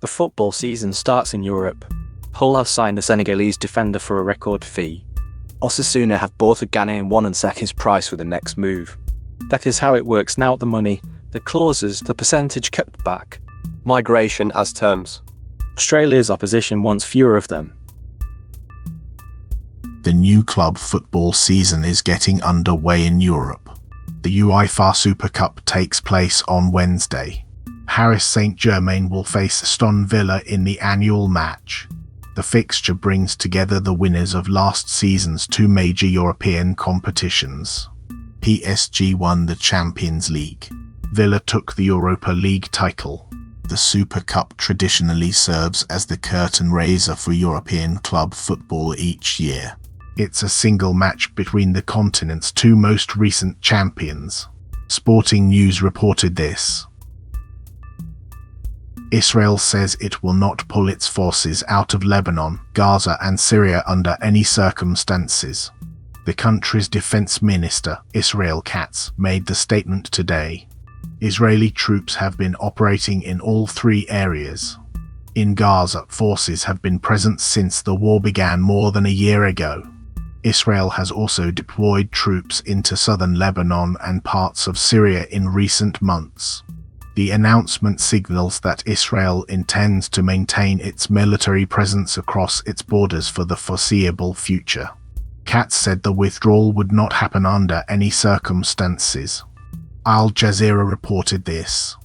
The football season starts in Europe. Hull have signed a Senegalese defender for a record fee. Osasuna have bought a Ghanaian one and set his price for the next move. That is how it works now. The money, the clauses, the percentage kept back. Migration as terms. Australia's opposition wants fewer of them. The new club football season is getting underway in Europe. The UEFA Super Cup takes place on Wednesday. Paris Saint-Germain will face Aston Villa in the annual match. The fixture brings together the winners of last season's two major European competitions. PSG won the Champions League. Villa took the Europa League title. The Super Cup traditionally serves as the curtain raiser for European club football each year. It's a single match between the continent's two most recent champions. Sporting News reported this. Israel says it will not pull its forces out of Lebanon, Gaza and Syria under any circumstances. The country's defense minister, Israel Katz, made the statement today. Israeli troops have been operating in all three areas. In Gaza, forces have been present since the war began more than a year ago. Israel has also deployed troops into southern Lebanon and parts of Syria in recent months. The announcement signals that Israel intends to maintain its military presence across its borders for the foreseeable future. Katz said the withdrawal would not happen under any circumstances. Al Jazeera reported this.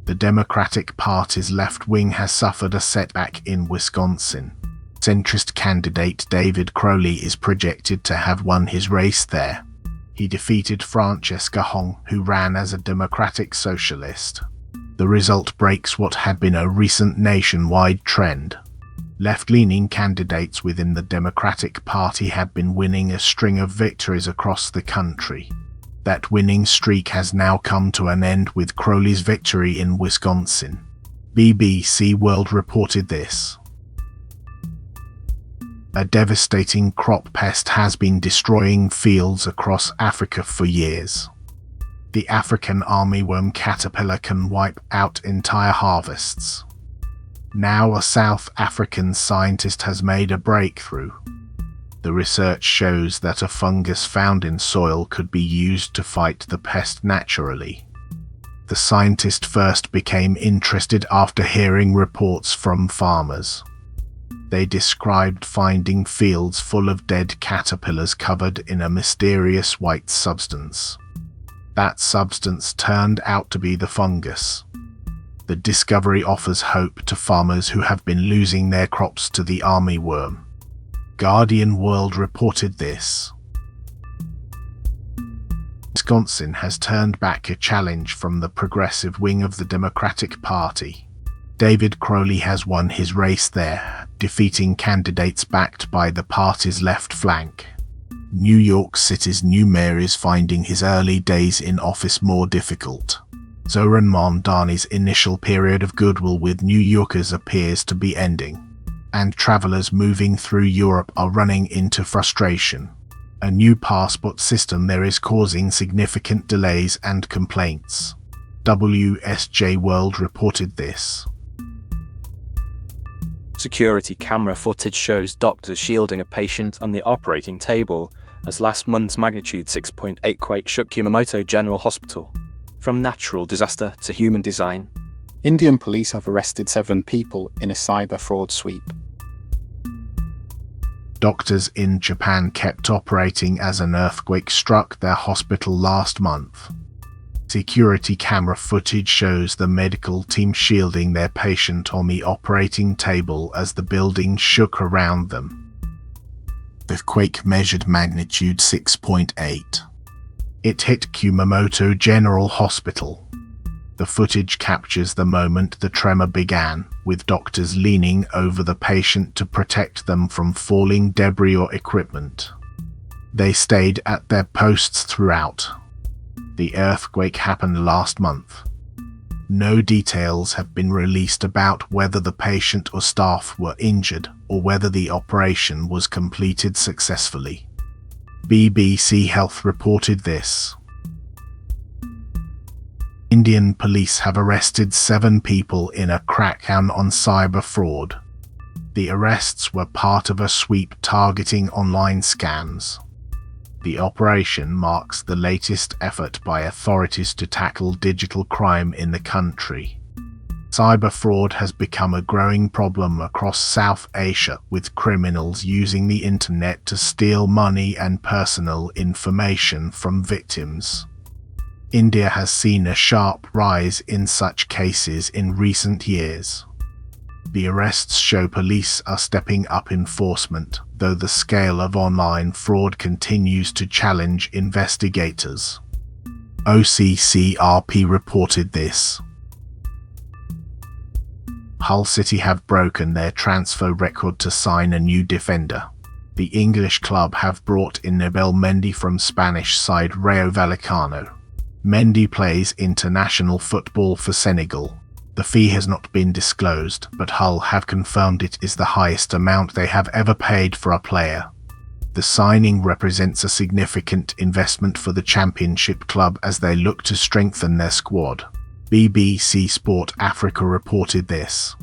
The Democratic Party's left wing has suffered a setback in Wisconsin. Centrist candidate David Crowley is projected to have won his race there. He defeated Francesca Hong, who ran as a Democratic Socialist. The result breaks what had been a recent nationwide trend. Left-leaning candidates within the Democratic Party have been winning a string of victories across the country. That winning streak has now come to an end with Crowley's victory in Wisconsin. BBC World reported this. A devastating crop pest has been destroying fields across Africa for years. The African armyworm caterpillar can wipe out entire harvests. Now a South African scientist has made a breakthrough. The research shows that a fungus found in soil could be used to fight the pest naturally. The scientist first became interested after hearing reports from farmers. They described finding fields full of dead caterpillars covered in a mysterious white substance. That substance turned out to be the fungus. The discovery offers hope to farmers who have been losing their crops to the armyworm. Guardian World reported this. Wisconsin has turned back a challenge from the progressive wing of the Democratic Party. David Crowley has won his race there, defeating candidates backed by the party's left flank. New York City's new mayor is finding his early days in office more difficult. Zoran Mondani's initial period of goodwill with New Yorkers appears to be ending, and travelers moving through Europe are running into frustration. A new passport system there is causing significant delays and complaints. WSJ World reported this. Security camera footage shows doctors shielding a patient on the operating table as last month's magnitude 6.8 quake shook Kumamoto General Hospital. From natural disaster to human design. Indian police have arrested 7 people in a cyber fraud sweep. Doctors in Japan kept operating as an earthquake struck their hospital last month. Security camera footage shows the medical team shielding their patient on the operating table as the building shook around them. The quake measured magnitude 6.8. It hit Kumamoto General Hospital. The footage captures the moment the tremor began, with doctors leaning over the patient to protect them from falling debris or equipment. They stayed at their posts throughout. The earthquake happened last month. No details have been released about whether the patient or staff were injured or whether the operation was completed successfully. BBC Health reported this. Indian police have arrested 7 people in a crackdown on cyber fraud. The arrests were part of a sweep targeting online scams. The operation marks the latest effort by authorities to tackle digital crime in the country. Cyber fraud has become a growing problem across South Asia, with criminals using the internet to steal money and personal information from victims. India has seen a sharp rise in such cases in recent years. The arrests show police are stepping up enforcement, though the scale of online fraud continues to challenge investigators. OCCRP reported this. Hull City have broken their transfer record to sign a new defender. The English club have brought in Mendy from Spanish side Rayo Vallecano. Mendy plays international football for Senegal. The fee has not been disclosed, but Hull have confirmed it is the highest amount they have ever paid for a player. The signing represents a significant investment for the Championship club as they look to strengthen their squad. BBC Sport Africa reported this.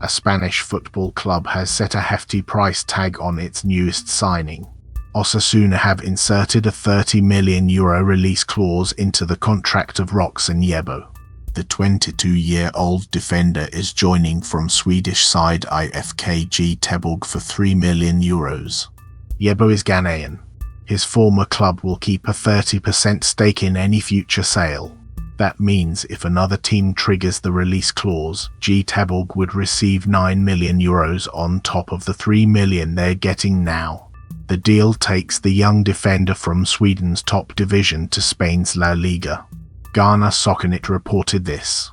A Spanish football club has set a hefty price tag on its newest signing. Osasuna have inserted a €30 million release clause into the contract of Rockson Yeboah. The 22-year-old defender is joining from Swedish side IFK Goteborg for €3 million. Yeboah is Ghanaian. His former club will keep a 30% stake in any future sale. That means if another team triggers the release clause, Goteborg would receive €9 million on top of the €3 million they're getting now. The deal takes the young defender from Sweden's top division to Spain's La Liga. Ghana Soccernet reported this.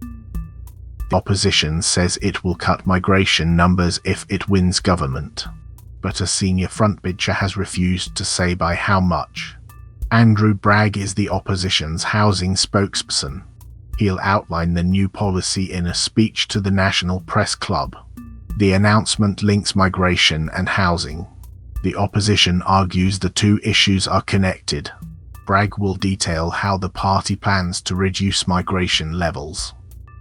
The opposition says it will cut migration numbers if it wins government, but a senior frontbencher has refused to say by how much. Andrew Bragg is the opposition's housing spokesperson. He'll outline the new policy in a speech to the National Press Club. The announcement links migration and housing. The opposition argues the two issues are connected. Bragg will detail how the party plans to reduce migration levels.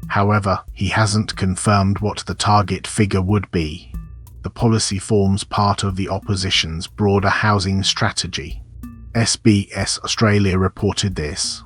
However, he hasn't confirmed what the target figure would be. The policy forms part of the opposition's broader housing strategy. SBS Australia reported this.